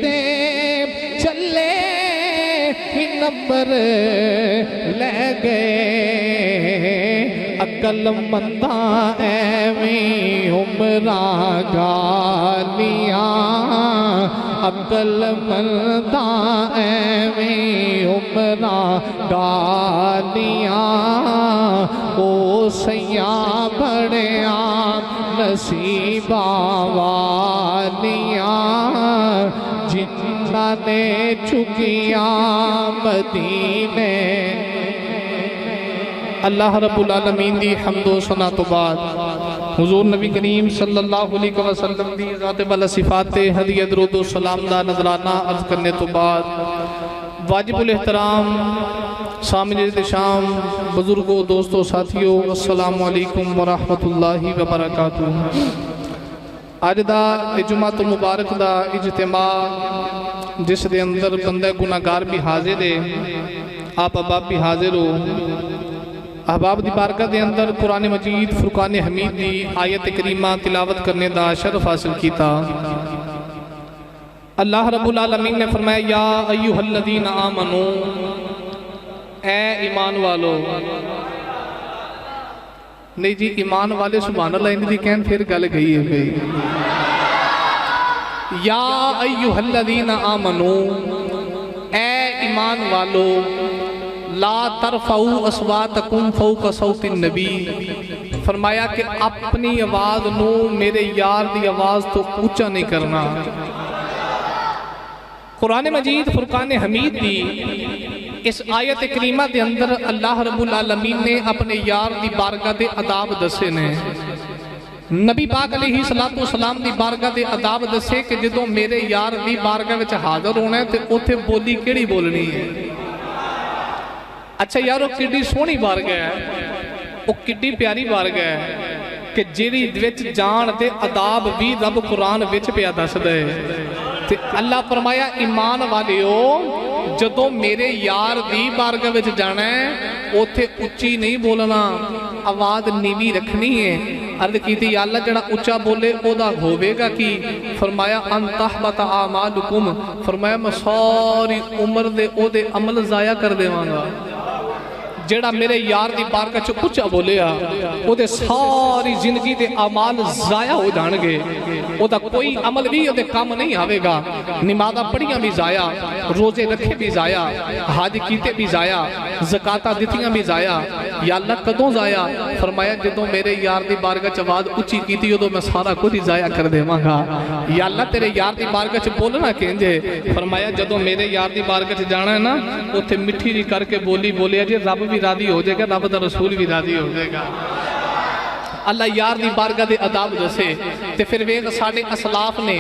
دے چلے ہی نمبر لے گئے عقل منداں ایویں عمراں گالیاں عقل منداں ایویں عمراں گالیاں او سیاں بڑیاں نصیباں والیاں جنہاں نے چکیاں مدینے۔ اللہ رب العالمین دی حمد و ثنا تو بعد حضور نبی کریم صلی اللہ علیہ وسلم دی ذات والا صفات ہدیہ درود و سلام دا نظرانہ عرض کرنے تو بعد واجب الاحترام سامعین احتشام بزرگوں دوستوں ساتھیوں السلام علیکم ورحمۃ اللہ وبرکاتہ۔ آج دا جمعۃ المبارک دا اجتماع جس دے اندر بندہ گناہگار بھی حاضر ہے، آپ احباب بھی حاضر ہو۔ احباب دی بارگاہ دے اندر قرآن مجید فرقان حمید دی آیت کریمہ تلاوت کرنے دا شرف حاصل کیتا۔ اللہ رب العالمین نے فرمایا یا ایھا الذین آمنو، اے ایمان والو۔ نہیں جی ایمان والے سبحان اللہ ان دی کہن پھر گل گئی ہے بھئی۔ یا ایھا الذین آمنو، اے ایمان والو، لا ترفعوا اصواتکم فوق صوت النبی، فرمایا کہ اپنی آواز نو میرے یار دی آواز تو اونچا نہیں کرنا۔ قرآن مجید فرقان حمید دی اس آیت کریمہ دے اندر اللہ رب العالمین نے اپنے یار دی بارگاہ دے آداب دسے نے۔ نبی پاک علیہ السلام دی بارگاہ دے آداب دسے کہ جدوں میرے یار دی بارگاہ وچ حاضر ہونا ہے تے اوتھے بولی کیڑی بولنی ہے۔ اچھا یارو کڈی سونی بارگاہ ہے، او کڈی پیاری بارگاہ ہے کہ جیڑی وچ جان تے آداب بھی رب قرآن وچ پیا دسدا ہے۔ تے اللہ فرمایا ایمان والیو جدوں میرے یار دی بارگاہ وچ جانا ہے اوتھے اچھی نہیں بولنا، آواز نیوی رکھنی ہے۔ عرض کیتی یا اللہ جڑا اچھا بولے او دا ہوے گا کی؟ فرمایا ان تحبط اعمالکم، فرمایا میں ساری عمر دے او دے عمل ضائع کر دیواں گا۔ جڑا میرے یار دی بارگاہ چ اچھا بولے او دے ساری زندگی دے اعمال ضائع ہو جان گے، او دا کوئی عمل بھی او دے کام نہیں آوے گا۔ نمازاں پڑھیاں بھی ضائع، روزے رکھے بھی ضائع، حج کیتے بھی ضائع، زکاتاں دتیاں بھی ضائع۔ یا اللہ کدوں ضائع؟ فرمایا جدوں میرے یار دی بارگاہ چ آواز اچھی کیتی اودوں میں سارا کچھ ہی ضائع کر دیواں گا۔ یا اللہ تیرے یار دی بارگاہ چ بولنا کینجے؟ فرمایا جدوں میرے یار دی بارگاہ چ جانا ہے نا اوتھے مٹھی جی کر کے بولی بولیا جی رب بھی راضی ہو جائے گا، رب دا رسول بھی راضی ہو جائے گا۔ اللہ یار دی بارگاہ دے آداب دسے تے پھر ویکھ ساڈے اسلاف نے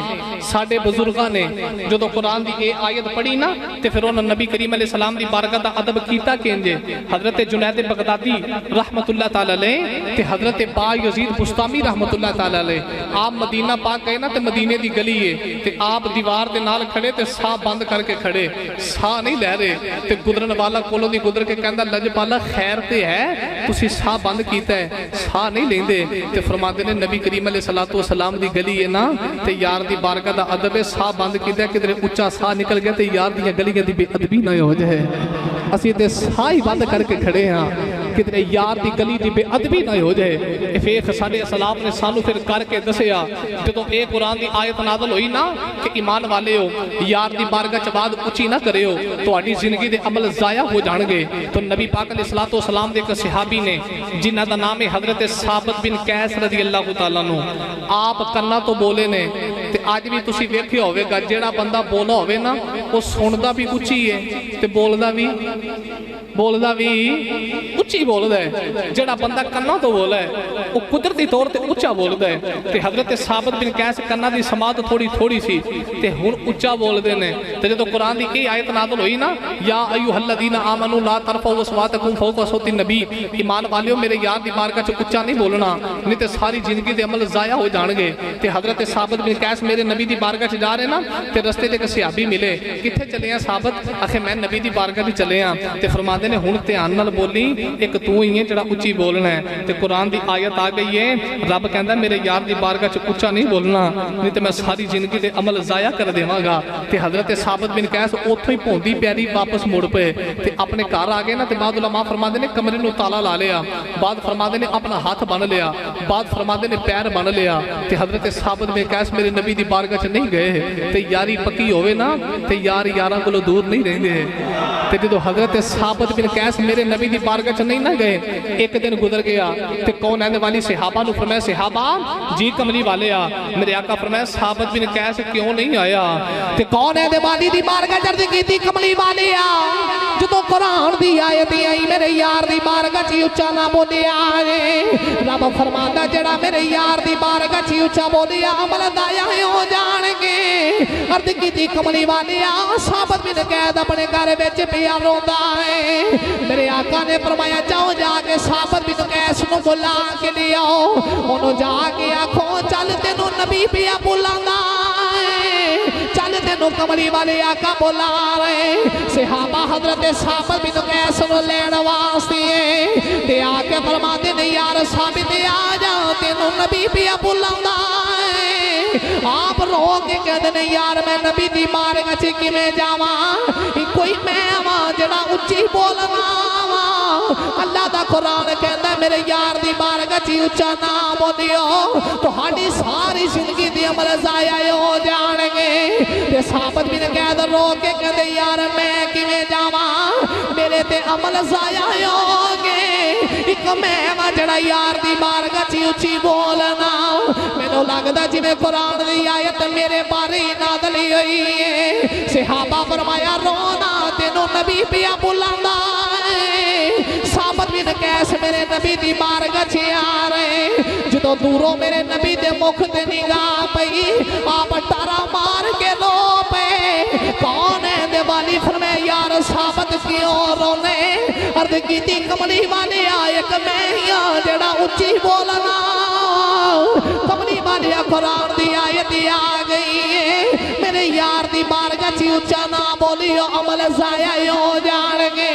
ساڈے بزرگاں نے جدوں قرآن دی اے آیت پڑھی نا تے پھر انہاں نبی کریم علیہ السلام دی بارگاہ دا ادب کیتا کینجے؟ حضرت جنید بغدادی رحمت اللہ تعالی علیہ تے حضرت با یزید بستامی رحمت اللہ تعالی علیہ آپ مدینہ پاک گئے نا تے مدینے دی گلی ہے تے آپ دیوار دے نال کھڑے تے سا بند کر کے کھڑے، سا نہیں لے رہے تے گزرن والا کولوں دی گزر کے کہندا لجپالا خیر تے ہے تسی سا بند کیتا ہے، سا نہیں لیندے تے فرماتے نے نبی کریم علیہ السلام دی گلی ہے نا تے یار دی بارگاہ دا ادب ہے، سا بند کیتا ہے کدھر اونچا سا نکل گیا تے یار دی گلیاں دی بے ادبی نہ ہو جائے۔ اسی تے سا ہی بند کر کے کھڑے ہاں کدھر یار دی گلی دی بے ادبی نہ ہو جائے۔ فیخ ساڈے اسلاف نے سانو پھر کر کے دسیا جدوں اے قرآن دی آیت نازل ہوئی نا کہ ایمان والے ہو یار دی بارگاہ چ بعد اونچی نہ کرے ہو تہاڈی زندگی دے عمل ضائع ہو جان گے۔ تو نبی پاک علیہ السلام دے ایک صحابی نے جنہ دا نام ہے حضرت ثابت بن قیس رضی اللہ تعالیٰ عنہ، آپ کنا تو بولے نے تے آج بھی تسی ویکھیا ہوے گا جیڑا بندہ بولا ہوے نا وہ سندا بھی اونچی ہے تے بولدا بھی اونچی بولدا ہے۔ جیڑا بندہ کنا تو بولا ہے وہ قدرتی طور تے اونچا بولدا ہے تے حضرت ثابت بن قیس کنا دی سماعت تھوڑی سی تے ہن اونچا بولدے نے۔ تے جدوں قرآن دی اے آیت نازل ہوئی نا یا ایھا الذین آمنوا لا ترفعوا اصواتکم فوق صوت النبی، ایمان والیو میرے یار دی بارگاہ چ اونچا نہیں بولنا نہیں تے ساری زندگی دے عمل ضائع ہو جان گے۔ تے حضرت ثابت بن قیس میرے نبی دی بارگاہ چ جا رہے نا تے رستے تے ایک صحابی ملے، کتھے چلے ہیں ثابت؟ آخے میں نبی دی بارگاہ دی چلے ہاں تے فرماندے نے ہن دھیان نال بولی ایک تو ہی ہے جڑا اچھی بولنا ہے تے قرآن دی آیت آ گئی ہے رب کہندا میرے یار دی بارگاہ چ اچھا نہیں بولنا نہیں تے میں ساری زندگی دے عمل ضائع کر دیواں گا تے حضرت ثابت بن قیس اوتھوں ہی پوندی پیاری واپس مڑ پے تے اپنے گھر آ گئے نا تے بعد علماء فرماندے نے کمرے نو تالا لا لیا بعد فرماندے نے اپنا ہاتھ بن لیا بعد فرماندے نے پیر بن لیا تے حضرت ثابت بن قیس میرے نبی دی بارگاہ چ نہیں گئے تے یاری پکی ہوئے نا تے یار یاراں کولوں دور نہیں رہندے تے جدو حضرت ثابت بن قیس میرے نبی دی بارگاہ چ نہیں نہ گئے ایک دن گزر گیا تے کون آنے والی صحابہ نو فرمایا صحابہ جی کملی والے آ میرے آقا فرمایا ثابت بن قیس کیوں نہیں آیا تے کون آنے والی دی بارگاہ چ کی تھی کملی والے آ جدو قرآن دی آیت آئی میرے یار دی بارگاہ چ اچا نہ بولیا رب فرماندا جڑا میرے یار دی بارگاہ چ اچا بولیا عمل ضائع ہو جان گے عرض کی تھی کملی والے آ ثابت بن قیس اپنے گھر وچ پیا روندا ہے میرے آقا نے فرمایا جاؤ جا کے ثابت بن قیس نو بلا کے لیاؤ انہوں جا کے آکھو چل تینوں نبی پیا بلاندا چل تینوں کملی والے آقا بلا رہے صحابہ حضرت ثابت بن قیس نو لین واسطے تے آ کے فرماتے نے یار ثابت آ جا تینوں نبی پیا بلاندا آپ رو کے کہتے ہیں یار میں نبی دی بارگاہ چ کیویں جاواں کوئی میں آواں جڑا اچھی بولنا اللہ دا قرآن کہتا ہے میرے یار دی بارگاہ چ اچا نہ بولیو تہاڈی ساری زندگی دی عمل ضائع ہو جان گے تے ثابت بن قیس رو کے کہتے یار میں کیویں جاواں میرے تے عمل ضائع ہو گے ایک میں وا جڑا یار دی بارگاہ چ اچھی بولنا مینوں لگدا جویں قرآن دی آیت میرے بارے نازل ہوئی ہے صحابہ فرمایا رونا تینوں نبی پیا بلاندا ثابت بن قیس میرے نبی دی بارگاہ چ آ رہے جدو دوروں میرے نبی دے مکھ تے نگاہ پئی آپ ٹارا مار کے رو پے کون ہے دے والی فرمایا یار ثابت کیوں رونے عرض کیتی کملی والے آئے کہ میں جڑا اچھی بولنا کملی والے قرآن دی آیت آ گئی ہے میرے یار دی بارگاہ چ اچا نہ بولیو عمل ضائع ہو جان گے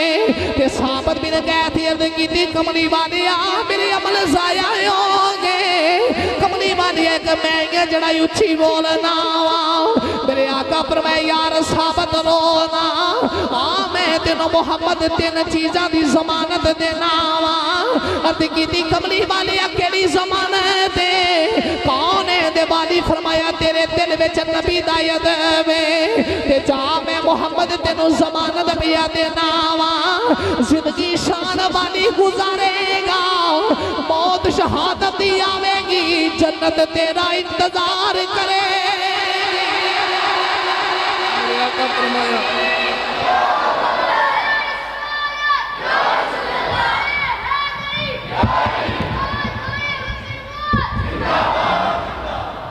تے ثابت بن قیس عرض کیتی کملی والے میرے عمل ضائع ہو گے کملی والے کہ میں جڑا اچھی بولنا میرے آقا فرمایا یار ثابت رونا میں تینوں محمد تین چیزاں دی ضمانت دینا عرض کیتی کملی والے کیڑی ضمانت کون ہے دے والی فرمایا تیرے دل وچ نبی دا ادب تے جا میں محمد تینوں ضمانت پیا دینا زندگی شان والی گزارے گا موت شہادت دی آوے گی جنت تیرا انتظار کرے میرے آقا فرمایا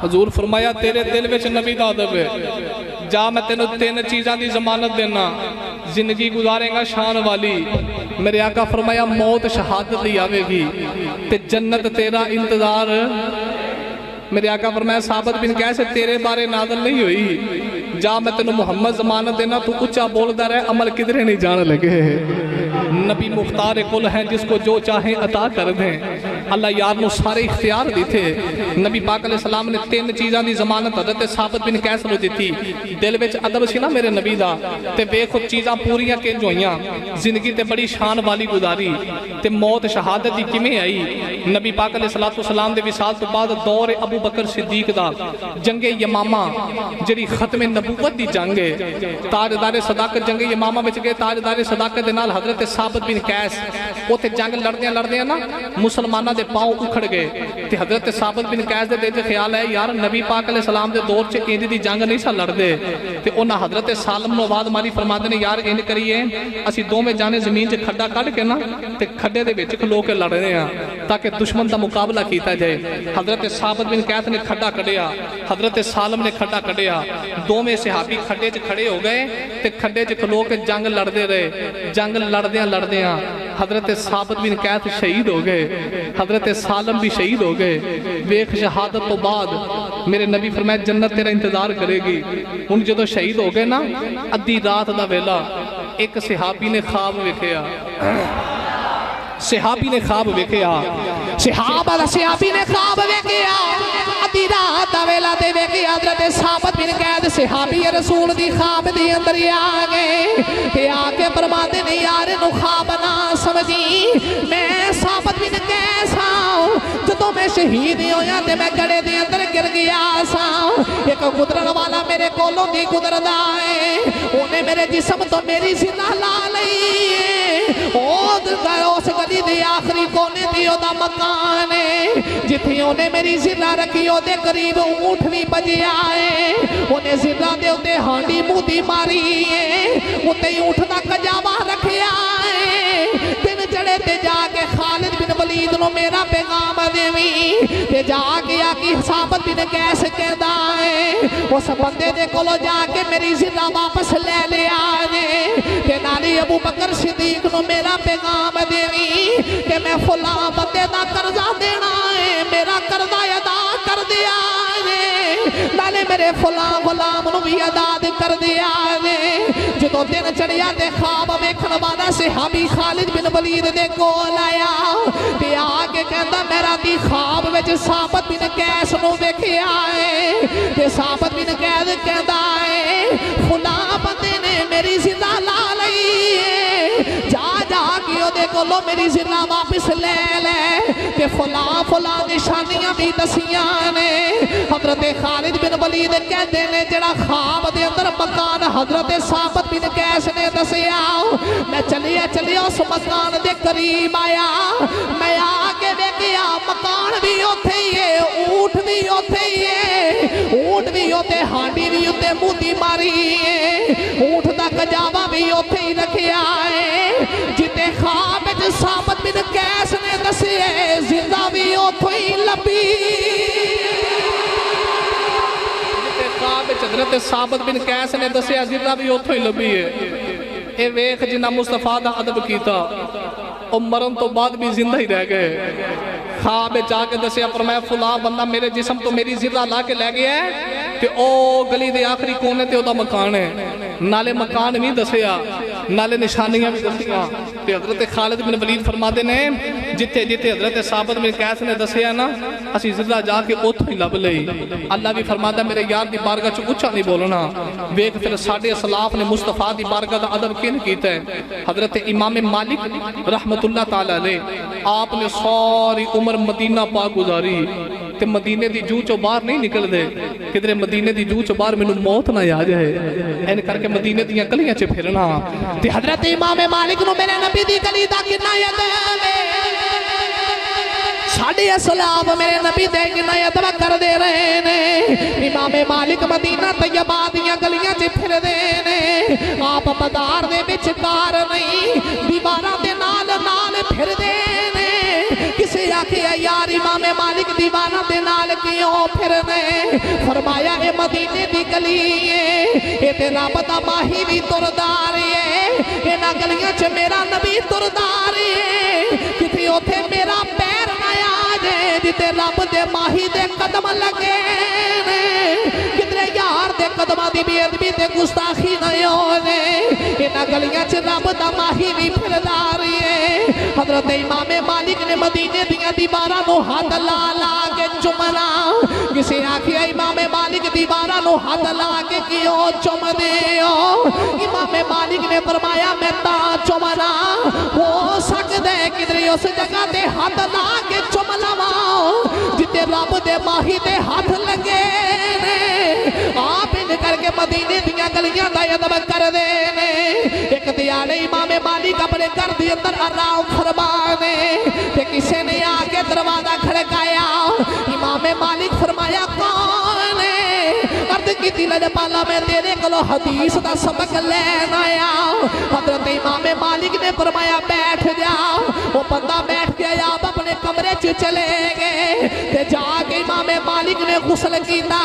حضور فرمایا تیرے دل وچ نبی دا ادب ہے جا میں تینوں تین چیزاں دی ضمانت دینا زندگی گزارے گا شان والی میرے آقا فرمایا موت شہادت دی آوے گی تے جنت تیرا انتظار میرے آقا فرمایا ثابت بن قیس تیرے بارے نازل نہیں ہوئی جا میں تینوں محمد ضمانت دینا تو اچھا بولدا رہے عمل کدھرے نہیں جان لگے نبی مختار کل ہیں جس کو جو چاہیں عطا کر دیں اللہ یار نو سارے اختیار دی تھے نبی پاک علیہ السلام نے تین چیزاں دی ضمانت حضرت ثابت بن قیس نو دیتی دل وچ ادب سی نا میرے نبی دا تے ویکھو چیزاں پوریاں کنج ہوئیاں زندگی تے بڑی شان والی گزاری تے موت شہادت دی کیویں آئی نبی پاک علیہ السلام دے وصال تو بعد دور ابو بکر صدیق دا جنگ یمامہ جڑی ختم نبوت دی جنگ ہے تاجدار صداقت جنگ یمامہ وچ گئے تاجدار صداقت دے نال حضرت ثابت بن قیس اوتھے جنگ لڑدیاں نا مسلماناں دے پاؤں اکھڑ گئے تے حضرت ثابت بن قیس دے دل وچ خیال ہے یار نبی پاک علیہ السلام دے دور چ انج دی جنگ نہیں سا لڑدے تے انہاں حضرت سالم نو آواز ماری فرماندے نے یار انج کریے اسی دوویں جانے زمین چ کھڈا کڈ کے نا تے کھڈے دے وچ کھلو کے لڑ رہے ہاں تاکہ دشمن دا مقابلہ کیتا جائے حضرت ثابت بن قیس نے کھڈا کڈیا حضرت سالم نے کھڈا کڈیا دوویں صحابی کھڈے چ کھڑے ہو گئے تے کھڈے چ کھلو کے جنگ لڑدے رہے جنگ لڑدیاں حضرت ثابت بن قیس شہید ہو گئے حضرت سالم بھی شہید ہو گئے ویکھ شہادت تو بعد میرے نبی فرمایا جنت تیرا انتظار کرے گی ان جدو شہید ہو گئے نا ادھی رات دا ویلا ایک صحابی نے خواب ویکھیا صحابی نے خواب ویکھیا صحابی نے خواب ویکھیا ادھی رات دا ویلا تے ویکھیا حضرت ثابت بن قید صحابی رسول دی خواب دی اندر آ گئے تے آ کے فرماتے نے یار نو خواب نہ سمجھی میں ثابت بن قید ہاں جدوں میں شہید ہویا تے میں گڑے دے اندر گر گیا سا ایک گزرن والا میرے کولوں دی گزردا ہے اونے میرے جسم تو میری زندہ لا لئی اس گلی دے آخری کونے دی او دا مکان ہے جتھے اونے میری زندہ رکھی او دے قریب اونٹ بھی بجیا ہے اونے زندہ دے اتے ہانڈی مودی ماری ہے اتے اونٹ دا کجاوا رکھیا ہے دن چڑے تے جا کے خالد بن ولید نو میرا پیغام دیوی تے جا کے آکی ثابت بن قیس کہدا ہے اس بندے دے کولو جا کے میری زندہ واپس لے لیا جے تے نالی ابو بکر صدیق نو میرا پیغام دیوی کہ میں فلاں بندے دا قرضہ دینا ہے میرا قرضہ ادا کر دیا جے نالے میرے فلاں غلام نو بھی ادا کر دیا جے جدو دن چڑیا تے خواب ویکھن والا صحابی خالد بن ولید دے کول آیا تے آکے کہندا میرا دی خواب وچ ثابت بن قیس نو ویکھیا ہے تے ثابت بن قیس کہندا ہے فلاں بندے نے میری زندہ لا لئی ہے جا کے او دے کولو میری زندہ واپس لے لے کہ فلاں نشانیاں بھی دسیاں نے حضرت خالد بن ولید کہتے نے جڑا خواب دے اندر مکان حضرت ثابت بن قیس نے دسیا میں چلیا اس مکان دے قریب آیا میں آگے ویکھیا مکان بھی اوتھے ہی ہے اونٹ بھی اوتھے ہی ہے اونٹ بھی اوتھے ہانڈی بھی اوتھے مودی ماری ہے اونٹ دا کجاوا بھی اوتھے ہی رکھیا ہے جتے خواب وچ ثابت بن قیس نے دسے زندہ بھی اوتھے ہی لبی جتے خواب وچ حضرت ثابت بن قیس نے دسے زندہ بھی اوتھے ہی لبی ہے اے ویکھ جنہ مصطفیٰ دا ادب کیتا اور مرن تو بعد بھی زندہ ہی رہ گئے خواب جا کے دسیا فرمایا فلاں بندہ میرے جسم تو میری زندہ لا کے لے گیا ہے کہ او گلی دے آخری کونے تے او دا مکان ہے نالے مکان بھی دسیا نالے نشانیاں بھی دسیا تے حضرت خالد بن ولید فرما دے نے جتے حضرت ثابت بن قیس نے دسیا نا اسی زندہ جا کے اوتھوں ہی لب لئی اللہ بھی فرما دا میرے یار دی بارگاہ چ اونچا نہیں بولنا ویکھ پھر ساڈے اسلاف نے مصطفیٰ دی بارگاہ دا ادب کن کیتا ہے حضرت امام مالک رحمت اللہ تعالی علیہ آپ نے ساری عمر مدینہ پاک گزاری تے مدینے دی جو چو باہر نہیں نکل دے کدھر مدینے دی جو چو باہر میں موت نہ آ جائے این کر کے مدینے دیاں گلیاں چے پھرنا تے حضرت امام مالک نو میرے نبی دی گلی دا کتنا یاد ساڑھے اسلام میرے نبی دے کتنا یادوہ کر دے رہے نے امام مالک مدینہ طیبہ دیاں گلیاں چے پھر دے نے آپ مدار دے بچ کار نہیں دیوارہ دے نال پھر دے نے کسی آکھے یار امام مالک دیوانہ دے نال کیوں پھرنے فرمایا اے مدینے دی گلی ہے اے تے رب دا ماہی بھی ترداری ہے اے نا گلیاں چ میرا نبی ترداری ہے کسی اوتھے میرا پیر نہ آجے جتے رب دے ماہی دے قدم لگے کدرے یار دے قدمہ دی بی ادبی دے گستاخی نہ ہونے اے نا گلیاں چ رب دا ماہی بھی پھرداری ہے حضرت امام مالک نے مدینے دیاں دیوارہ نو ہاتھ لا کے چمنا کسی آکھیا امام مالک دیوارہ نو ہاتھ لا کے کیوں چم دیو امام مالک نے فرمایا میں تا چمنا ہو سکتے کدھر اس جگہ دے ہاتھ لا کے چم لواؤ جتے رب دے ماہی دے ہاتھ لگے آپ ان کر کے مدینے دیاں گلیاں دا یدب کر دینے ایک دیانے امام مالک اپنے گھر دی اندر آرام فرمانے کہ کسی نے آگے دروازہ کھڑکایا امام مالک فرمایا کون ہے عرض کی دلد پالا میں تیرے کلو حدیث دا سبق لین آیا حضرت امام مالک نے فرمایا بیٹھ جاؤ وہ بندہ بیٹھ گیا آپ اپنے کمرے چلے گئے تے جا کے امام مالک نے غسل کیتا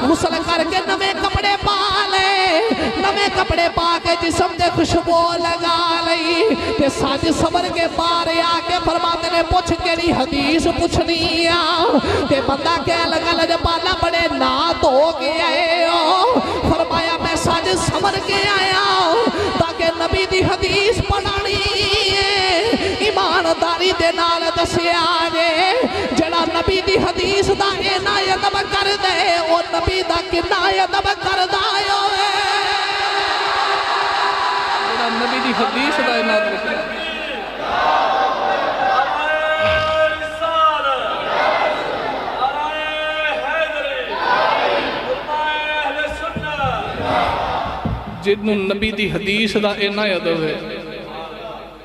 غسل کر کے نوے کپڑے پا لے نوے کپڑے پا کے جسم دے خوشبو لگا لئی تے ساج صبر کے پارے آکے فرماتے نے پوچھ کے نہیں حدیث پوچھنی تے بندہ کہہ لگا لجا پالا بڑے نات ہو کے آئے ہو فرمایا میں ساج صبر کے آیا تاکہ نبی دی حدیث پڑھانی ہے ایماندار حدیث دا اینا ادب کر دے او نبی دا کنا ادب کر دائیو نبی دی حدیث دا اینا ادب کر دے جنہوں نبی دی حدیث دا اینا ادب ہے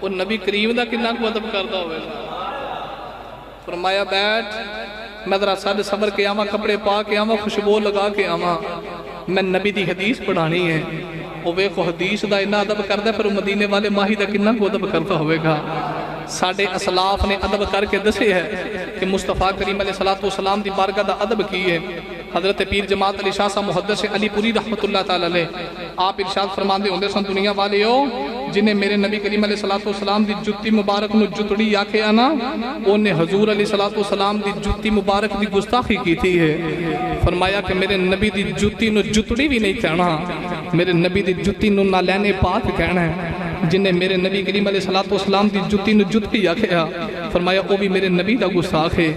وہ نبی کریم دا کنہ کو ادب کردہ ہوئے فرمایا بیٹھ میں ذرا سادھ صبر کے آما کپڑے پا کے آما خوشبو لگا کے آما میں نبی دی حدیث پڑھانی ہے وہ کو حدیث دا اینا ادب کردہ ہے پھر مدینے والے ماہی دا کنہ کو ادب کردہ ہوئے گا ساڑھے اسلاف نے ادب کر کے دسے ہے کہ مصطفیٰ کریم علیہ السلام دی بارگاہ دا ادب کی ہے حضرت پیر جماعت علی شاہ صاحب محدث علی پوری رحمت اللہ تعالیٰ علیہ آپ ارشاد فرمان دے ہوندے سن دنیا والے ہو جنہیں میرے نبی کریم علیہ السلام دی جتی مبارک نو جتڑی آکے آنا انہیں حضور علیہ السلام دی جتی مبارک دی گستاخی کی تھی ہے فرمایا کہ میرے نبی دی جتی نو جتڑی بھی نہیں کہنا میرے نبی دی جتی نو نالین پاک کہنا ہے جنہیں میرے نبی کریم علیہ السلام دی جتی نو جتڑی آکے آ فرمایا وہ بھی میرے نبی دا گستاخ ہے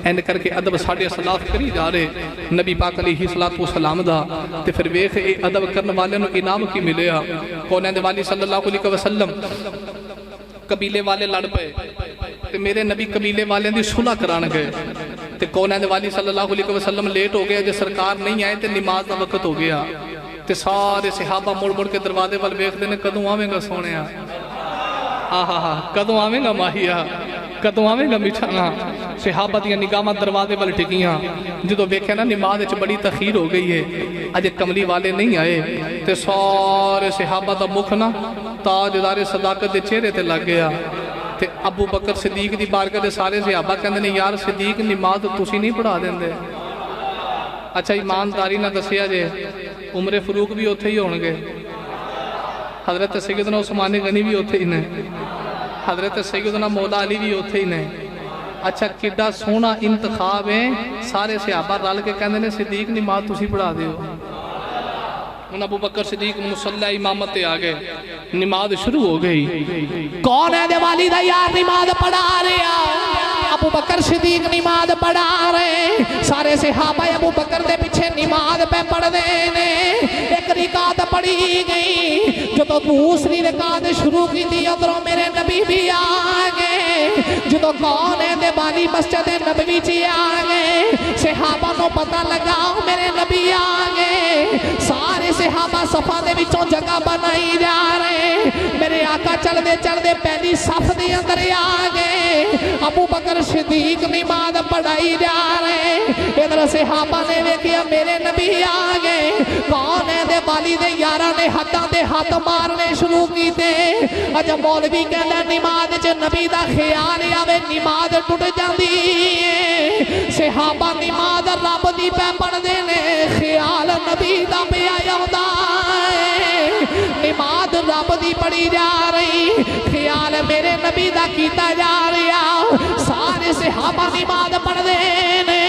این کر کے ادب ساڑھے اسلاف کری جا رہے نبی پاک علیہ السلام دا تے پھر ویخ ادب کرنے والے نو انعام کی ملے آ کونین والی صلی اللہ علیہ وسلم قبیلے والے لڑ پے تے میرے نبی قبیلے والے دی صلح کران گئے تے کونین والی صلی اللہ علیہ وسلم لیٹ ہو گیا جے سرکار نہیں آئے تے نماز دا وقت ہو گیا تے سارے صحابہ مڑ مڑ کے دروازے وال ویکھ دے نے کدوں آویں گا سونے کدوں آویں گا ماہیا کدوں آویں گا مٹھانا صحابہ دیا نگاہ دروازے وال ٹکیاں جدو ویکھے نا نماز وچ بڑی تاخیر ہو گئی ہے اجے کملی والے نہیں آئے تے سارے صحابہ دا مکھ نا تاجدار صداقت دے چہرے تے لگ گیا تے ابو بکر صدیق دی بارگاہ دے سارے صحابہ کہندے نے یار صدیق نماز تسی نہیں پڑھا دیندے اچھا ایمانداری نہ دسیا جے عمر فاروق بھی اوتھے ہی ہون گے حضرت سیدنا عثمان غنی بھی اوتھے ہی نے حضرت سیدنا مولا علی بھی اوتھے ہی نے اچھا کڈا سونا انتخاب ہے سارے صحابہ رل کے کہندے نے صدیق نماز تسی پڑھا دیو ان ابو بکر صدیق مصلی امامت آ گئے نماز شروع ہو گئی کون ہے دے والی دا یار نماز پڑھا رہا ابو بکر صدیق نماز پڑھا رہے سارے صحابہ ابو بکر دے پیچھے نماز پہ پڑھ دینے ایک رکعت پڑھی گئی جو دوسری رکعت شروع کی تھی ادھروں میرے نبی بھی آگئے جو کون ہے دے والی مسجد نبوی چی آگئے صحابہ کو پتہ لگا میرے نبی آگئے سارے صحابہ صفحہ دے بچوں جگہ بنائی جا رہے میرے آقا چل دے پہلی صف دے اندر آگئے ابو بکر صدیق نماز پڑھائی جا رہے ادھر صحابہ نے ویکھیا میرے نبی آگئے کون ہے دے والی دے یارہ نے ہاتھاں دے ہاتھ مارنے شروع کی دے اجا مولوی کہنا نماز چ نبی دا خیال آوے نماز ٹوٹ جاندی ہے صحابہ نماز رب دی پہ پڑھ دینے خیال نبی دا پہ آیا ہوندا ہے نماز رب دی پڑھی جا رہی خیال میرے نبی دا کیتا جا رہا سارے صحابہ نماز پڑھ دینے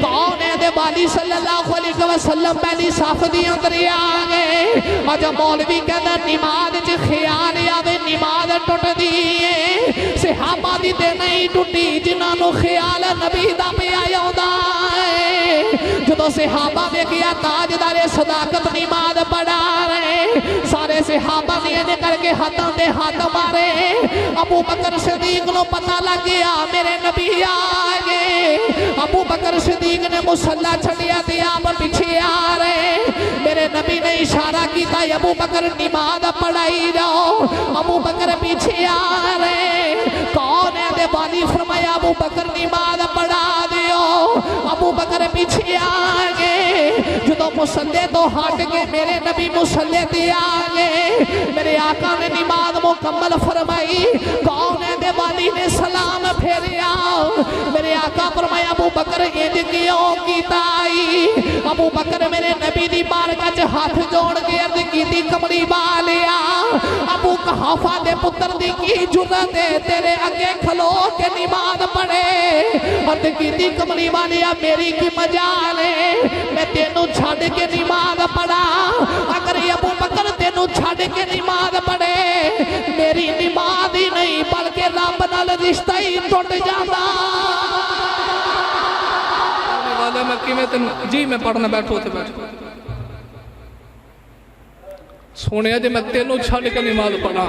کون ہے دے والی صلی اللہ علیہ وسلم پہلی صف دی اندر آگئے اجا مولوی کہنا نماز چ خیال آوے نماز ٹوٹ دیئے صحابہ دی تے نہیں ٹوٹی جنہاں خیال نبی دا پہ آیا ہوندا ہے جدو صحابہ میں کیا تاجدار صداقت نماز پڑھا رہے سارے صحابہ نے کر کے ہاتھوں دے ہاتھ مارے ابو بکر صدیق نو پتہ لگ گیا میرے نبی آگئے ابو بکر صدیق نے مصلی چھڑیا دے آپ پیچھے آ رہے میرے نبی نے اشارہ کیتا ابو بکر نماز پڑھائی جاؤ ابو بکر پیچھے آ رہے کون ہے دے والی فرمایا ابو بکر نماز پڑھا دیو ابو بکر پیچھے آگئے جدو مصلی تو ہٹ کے میرے نبی مصلی دے آگئے میرے آقا نے نماز مکمل فرمائی کون ہے دے والی نے سلام پھیریا میرے آقا فرمایا ابو بکر یہ کیوں کیتا آئی ابو بکر میرے نبی دی بارگاہ چ ہاتھ جوڑ کے عرض کیتی کملی والیا ابو قحافہ دے پتر دی کی جرت ہے تیرے اگے کھلو کے نماز پڑھے عرض کیتی کملی والیا میری کی مجال ہے میں تینوں چھڑ کے نماز پڑھا اگر ابو بکر تینوں چھڑ کے نماز پڑھے میری نماز ہی نہیں بلکہ رب نال رشتہ ہی ٹوٹ جاتا میں تین جی میں پڑھنا بیٹھو تھے بیٹھو سونے جی میں تینوں چھڑ کے نماز پڑھا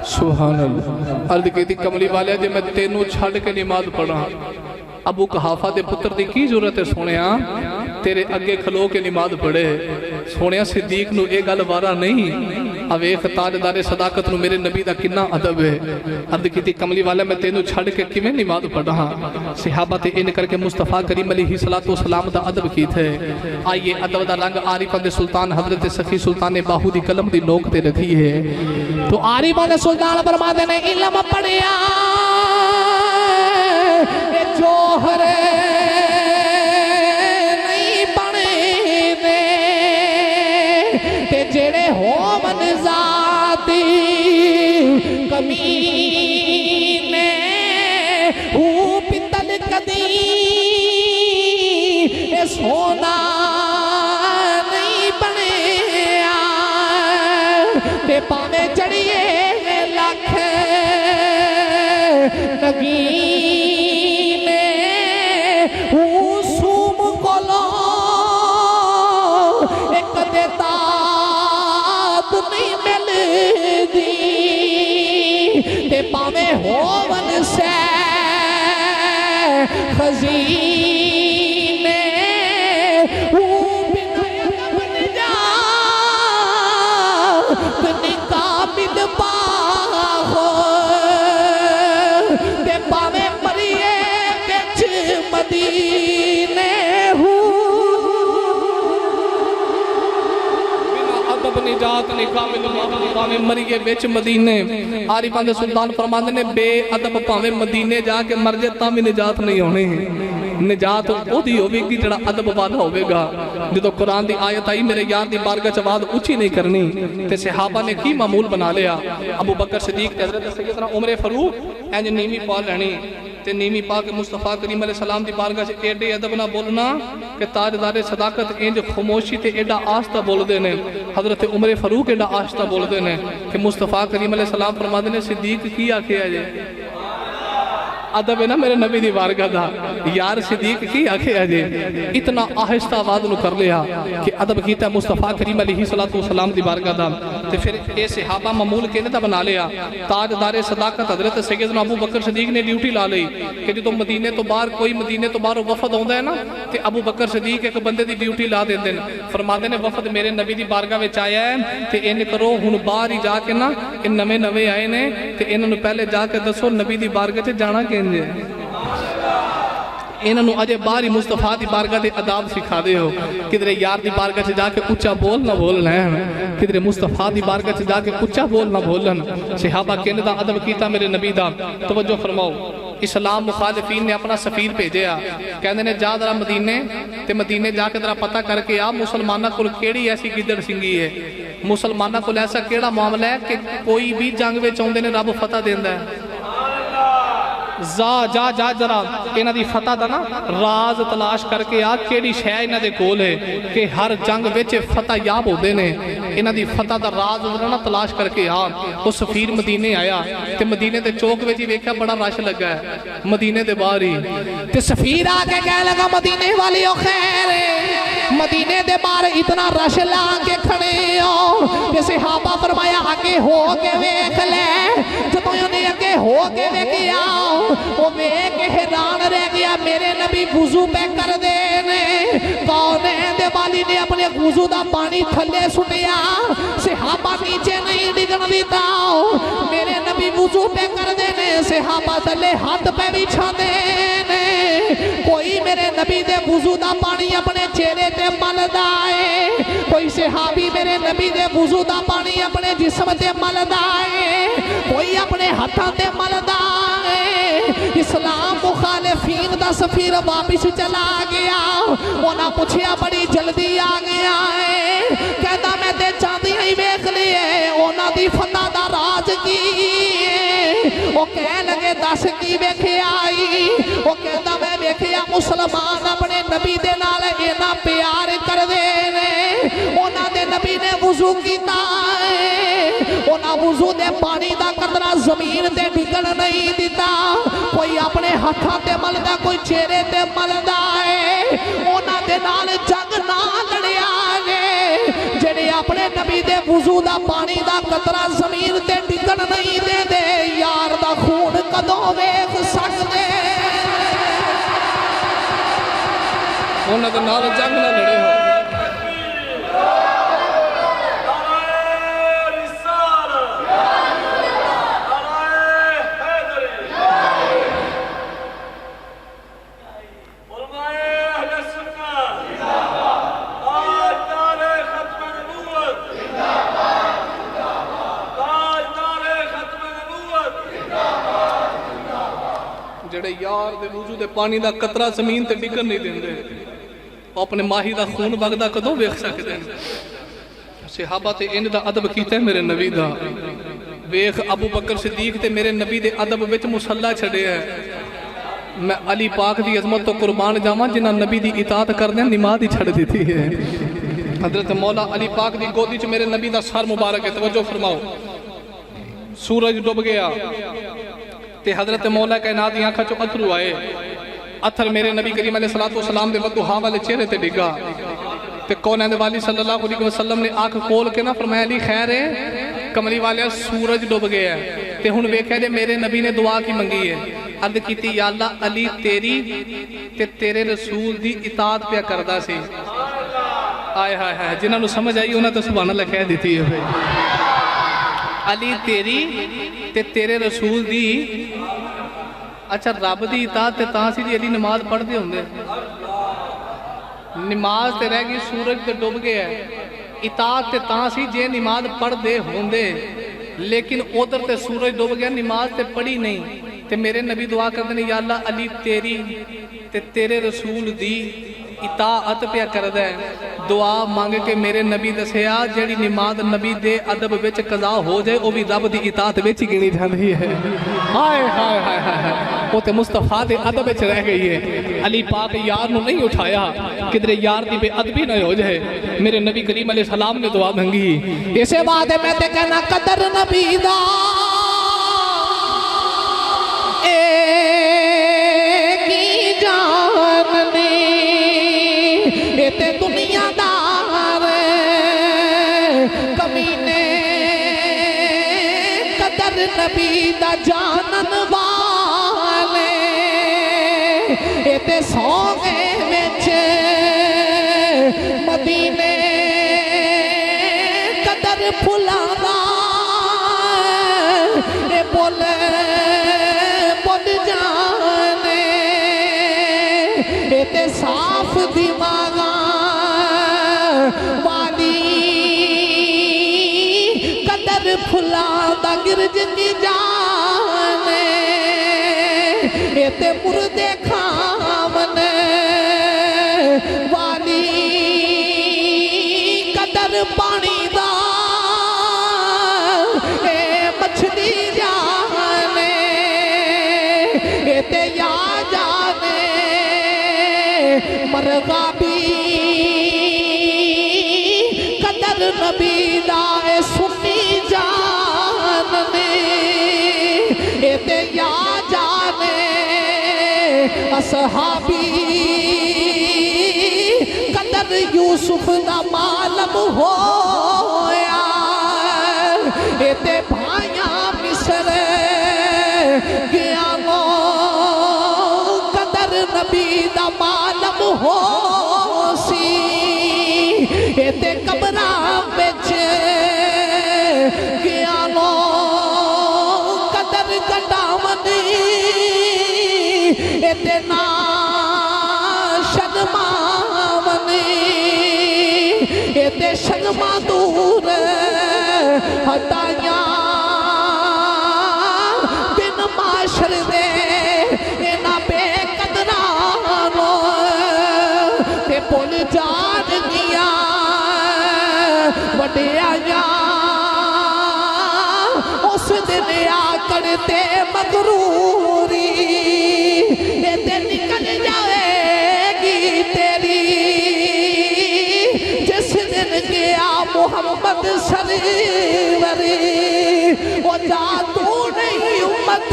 سبحان اللہ عرض کی تھی کملی والے جی میں تینوں چھڑ کے نماز پڑھا ابو قحافہ دے پتر دی کی ضرورت ہے سونیا تیرے اگے کھلو کے نماز پڑھے سونیا صدیق نو ایک گل وارا نہیں اویخ تاجدار صداقت نو میرے نبی دا کنا ادب ہے عرض کی تھی کملی والے میں تینوں چھڑ کے کیویں نماز پڑھا صحابہ تے ان کر کے مصطفیٰ کریم علیہ السلام دا ادب کی تھے آئیے ادب دا رنگ عارفہ دے سلطان حضرت سخی سلطان باہو دی قلم دی نوک تے رکھی ہے تو عارفہ دے سلطان فرماتے نے علم پڑھیا اے جوہر نہیں بنے دے تے جڑے ہو من ذاتی کمینے او پتل کدی اے سونا نہیں بنے تے پاوے چڑھیے لکھ نگینے او سوم کولو ایک دیتات نہیں مل دی تے پاوے ہوون سے خزینے او بنا بن جا کنی کامل باہو تے پاوے مریے کچھ مدینے ادب نجات نکامل پاوے مریے وچ مدینے عارفہ دے سلطان فرماندے نے بے ادب پاوے مدینے جا کے مر جے تاں بھی نجات نہیں ہونی نجات او دی ہوے گی جڑا ادب والا ہوے گا جدوں قرآن دی آیت آئی میرے یار دی بارگاہ چ آواز اونچی نہیں کرنی تے صحابہ نے کی معمول بنا لیا ابو بکر صدیق تے حضرت سیدنا عمر فاروق انج نیوی پا لینی تے نیوی پا کے مصطفیٰ کریم علیہ السلام دی بارگاہ چ ایڈے ادب نہ بولنا کہ تاجدار صداقت انج خاموشی تے ایڈا آہستہ بول دے نے حضرت عمر فاروق ایڈا آہستہ بول دے نے کہ مصطفیٰ کریم علیہ السلام فرماندے نے صدیق کی آکھیا جے ادب ہے نا میرے نبی دی بارگاہ دا یار صدیق کی آکھے آجے اتنا آہستہ آواز نو کر لیا کہ ادب کیتا ہے مصطفیٰ کریم علیہ السلام دی بارگاہ دا تے پھر اے صحابہ معمول کہنے دا بنا لیا تاجدار صداقت حضرت سیدنا ابو بکر صدیق نے ڈیوٹی لا لئی کہ جو مدینے تو باہر کوئی مدینے تو باہر وفد ہوندا ہے نا تے ابو بکر صدیق ایک بندے دی ڈیوٹی لا دیندے نے فرماندے نے وفد میرے نبی دی بارگاہ وچ آیا ہے تے ان کرو ہن باہر ہی جا کے نا ان نویں نویں آئے نے تے انہاں نو پہلے جا کے دسو نبی دی بارگاہ تے جانا کینجے انہوں نے اجے باری مصطفیٰ دی بارگاہ دے اداب سکھا دے ہو کدھرے یار دی بارگاہ سے جا کے اچھا بول نہ بولنا ہے کدھرے مصطفیٰ دی بارگاہ سے جا کے اچھا بول نہ بولنا صحابہ کہنے دا ادب کیتا میرے نبی دا توجہ فرماؤ اسلام مخالفین نے اپنا سفیر بھیجیا کہنے نے جا ذرا مدینے تے مدینے جا کے ذرا پتہ کر کے آ مسلمانہ کل کیڑی ایسی گدڑ سنگی ہے مسلمانہ کل ایسا کیڑا معاملہ ہے کہ کوئی بھی جنگ میں چاہندے نے رب فتح دیندا ہے جا ذرا انہاں دی فتح دا نا راز تلاش کر کے آ کیڑی شے انہاں دے کول ہے کہ ہر جنگ وچ فتح یاب ہوندے نے انہاں دی فتح دا راز نا تلاش کر کے آ او سفیر مدینے آیا تے مدینے دے چوک وچ ہی ویکھیا بڑا رش لگا ہے مدینے دے باہر ہی تے سفیر آ کے کہنے لگا مدینے والیو خیر مدینے دے باہر اتنا رش لا کے کھڑے ہو کہ صحابہ فرمایا آگے ہو کے ویکھ لے جدوں نے آگے ہو کے ویکھیا وہ ایک حیران رہ گیا میرے نبی وضو پہ کر دینے کونین دے والی نے اپنے وضو دا پانی تھلے سٹیا صحابہ نیچے نہیں ڈگن دیتا میرے نبی وضو پہ کر دینے صحابہ تھلے ہاتھ پہ بھی چھا دینے کوئی میرے نبی دے وضو دا پانی اپنے چہرے تے مل دائے کوئی صحابی میرے نبی دے وضو دا پانی اپنے جسم تے مل دائے کوئی اپنے ہاتھاں تے مل دائے اسلام مخالفین دا سفیر واپس چلا گیا انہاں پوچھیا بڑی جلدی آ گیا ہے کہتا میں تے چاندی ہی ویکھ لیے انہاں دی فتح دا راز کی وہ کہہ لگے دس کی ویکھے آئی وہ کہتا میں ویکھیا مسلمان اپنے نبی دے نال اینا پیار کر دے انہاں دے نبی نے وضو کیتا انہاں وضو دے پانی دا قطرہ زمین تے ڈگن نہیں دیتا کوئی اپنے ہتھاں تے ملدا کوئی چہرے تے ملدا ہے انہاں دے نال جنگ نہ لڑیا گے جڑے اپنے نبی دے وضو دا پانی دا قطرہ زمین تے ڈگن نہیں دے دے یار دا خون کدوں ویکھ سکدے انہاں دے نال جنگ نہ لڑے ہو جڑے یار دے وضو دے پانی دا قطرہ زمین تے ڈگن نہیں دیندے وہ اپنے ماہی دا خون بغدہ کدوں ویکھ سکدے صحابہ تے انج دا ادب کیتا ہے میرے نبی دا ویکھ ابو بکر صدیق تے میرے نبی دے ادب وچ مصلی چھڑے ہے میں علی پاک دی عظمت تو قربان جاواں جنہاں نبی دی اطاعت کردے نماز ہی چھڑ دیتی ہے حضرت مولا علی پاک دی گودی چ میرے نبی دا سر مبارک ہے توجہ فرماؤ سورج ڈوب گیا تے حضرت مولا کائنات دی آنکھاں چوں اتھرو آئے اتھر میرے نبی کریم علیہ السلام دے ودوہا والے چہرے تے ڈگا تے کونین والی صلی اللہ علیہ وسلم نے آنکھ کھول کے نا فرمایا علی خیر ہے کملی والے سورج ڈوب گیا ہے تے ہن ویکھیا جے میرے نبی نے دعا کی منگی ہے عرض کیتی یا اللہ علی تیری تے تیرے رسول دی اطاعت پہ کردہ سی آئے ہائے ہائے جنہاں نو سمجھ آئی انہاں تو سبحان اللہ کہہ دیتی ہے علی تیری تے تیرے رسول دی اچھا رب دی اطاعت تے تاں سی دی علی نماز پڑھ دے ہوندے نماز تے رہ گئی سورج تے ڈوب گیا ہے اطاعت تے تاں سی جے نماز پڑھ دے ہوندے لیکن ادھر تے سورج ڈوب گیا نماز تے پڑھی نہیں تے میرے نبی دعا کر دیں یا اللہ علی تیری تے تیرے رسول دی اطاعت پہ کر دے دعا مانگ کے میرے نبی دسیا جیڑی نماز نبی دے ادب وچ قضا ہو جائے وہ بھی رب دی اطاعت وچ گنی جاندی ہے ہائے ہائے ہائے ہائے وہ تے مصطفیٰ دے ادب وچ رہ گئی ہے علی پاک یار نو نہیں اٹھایا کدھر یار دی بے ادبی نہ ہو جائے میرے نبی کریم علیہ السلام نے دعا مانگی اسے بات ہے میں تے کہنا قدر نبی دا کی جاننی تے دنیا دار کمینے قدر نبی دا جانن والے تے سوگے وچ مدینے قدر پھلانا اے بولے بول جانے تے صاف دماغ والی قدر پھلا دا گرج کی جانے تے مردے کھاون والی قدر پانی دا اے مچھلی جانے تے یا جانے مرغا بھی قدر نبی دا اے سنی جاننے تے یا جانے اصحابی قدر یوسف دا معلوم ہویا تے بھائیاں مصر گیا لو قدر نبی دا معلوم ہو سی تے قبراں وچ گیا لو قدر کٹاونی تے نا شرماونی تے شرما دور ہٹائیاں بن معاشر دے ਭੁੱਲ ਜਾਣਗੀਆਂ ਵਡਿਆਈਆਂ ਉਸ ਦਿਨ ਆਕੜ ਤੇ ਮਗਰੂਰੀ ਇਹ ਤੇ ਨਿਕਲ ਜਾਏਗੀ ਤੇਰੀ ਜਿਸ ਦਿਨ ਗਿਆ ਮੁਹੰਮਦ ਸਰਵਰ ਉਹ ਜਾ ਤੂੰ ਨਹੀਂ ਉਮਤ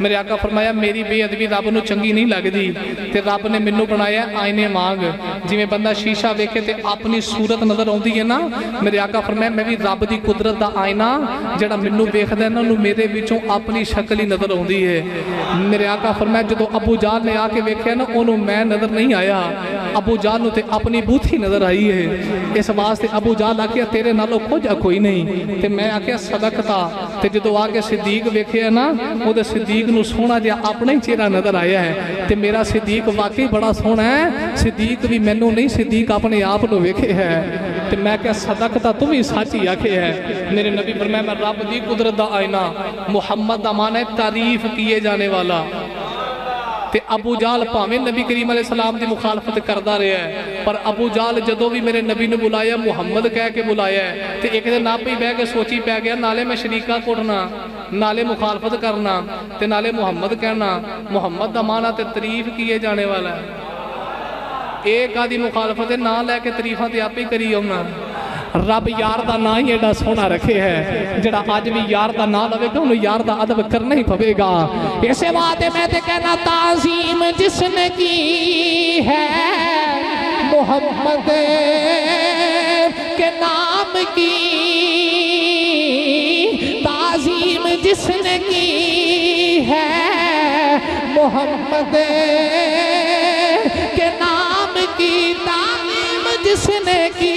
میرے آقا فرمایا میری بے ادبی رب نو چنگی نہیں لگدی تے رب نے مینوں بنایا آئینے مانگ، جویں بندہ شیشہ ویکھے تے اپنی صورت نظر آوندی ہے نا، میرے آقا فرمایا میں بھی رب دی قدرت دا آئینہ جڑا مینوں ویکھدا ہے نا نو میرے وچوں اپنی شکل ہی نظر آوندی ہے۔ میرے آقا فرمایا جدوں ابو جہل نے آ کے ویکھیا نا اونوں میں نظر نہیں آیا، ابو جہل نو تے اپنی بوتھی نظر آئی ہے۔ اس واسطے ابو جہل آکھیا تیرے نالوں کچھ کوئی نہیں، تے میں آکھیا صدقتا، تے جدوں آ کے صدیق ویکھیا نا او دے صدیق نو سونا جہا اپنا ہی چہرہ نظر آیا ہے، تے میرا صدیق واقعی بڑا سونا ہے، صدیق بھی مینوں نہیں صدیق اپنے آپ نو ویکھے ہے۔ تے میں کہا صدقتا تو بھی سچ ہی آکھے ہے۔ میرے نبی فرمایا میں رب دی قدرت دا آئینہ، محمد دا معنی ہے تعریف کیے جانے والا۔ تے ابو جہل پاویں نبی کریم علیہ السلام دی مخالفت کردا رہا ہے، پر ابو جہل جدوں بھی میرے نبی نے بلایا محمد کہہ کے بلایا ہے، تے ایک دن آپ ہی بہ کے سوچی پہ گیا نالے میں شریکہ کٹنا، نالے مخالفت کرنا، تے نالے محمد کہنا۔ محمد دا معنی تے تعریف کیے جانے والا ہے۔ ایک آدھی مخالفت نہ لے کے تعریفاں تے آپ ہی کری ہونا۔ رب یار دا نا ہی ایڈا سونا رکھے ہے، جڑا آج بھی یار دا نا لوے گا انہوں یار دا ادب کرنا ہی پوے گا۔ اسے بات میں تے کہنا تعظیم جس نے کی ہے محمد کے نام کی، تعظیم جس نے کی ہے محمد کے نام کی، تعظیم جس نے کی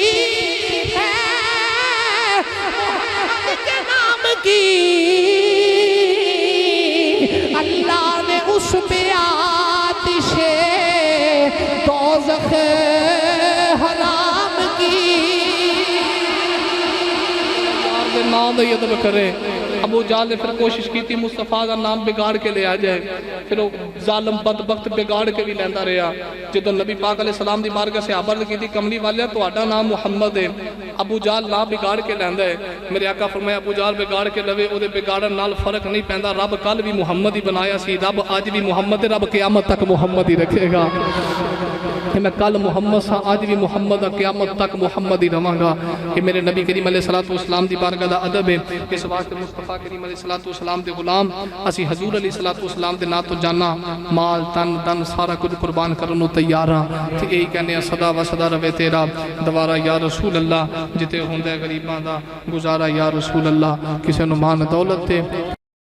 اللہ نے اس پہ آتش دوزخ حرام کی۔ نام دے ادب کرے۔ ابو جہل نے پھر کوشش کی تھی مصطفیٰ کا نام بگاڑ کے لے آ جائے، پھر وہ ظالم بدبخت بگاڑ کے بھی لیندہ رہا۔ جدو نبی پاک علیہ السلام دی بارگاہ سے عرض کی تھی کملی والیا تو آڈا نام محمد ہے، ابو جہل نام بگاڑ کے لیندہ ہے۔ میرے آقا فرمایا ابو جہل بگاڑ کے لوے او دے بگاڑن نال فرق نہیں پہندا، رب کل بھی محمد ہی بنایا سی، رب آج بھی محمد ہے، رب قیامت تک محمد ہی رکھے گا۔ کہ میں کل محمد سا آج بھی محمد قیامت تک محمد ہی رہاں گا۔ کہ میرے نبی کریم علیہ السلام دی بارگاہ دا ادب ہے، اس واسطے مصطفیٰ کریم علیہ السلام دے غلام اسی حضور علیہ السلام دے نا تو جانا مال تن دن سارا کچھ قربان کرنو تیار ہاں۔ تے یہی کہنے ہیں صدا و صدا روے تیرا دوارا یا رسول اللہ، جتے ہوندے غریباں دا گزارا یا رسول اللہ، کسے نو مان دولت تے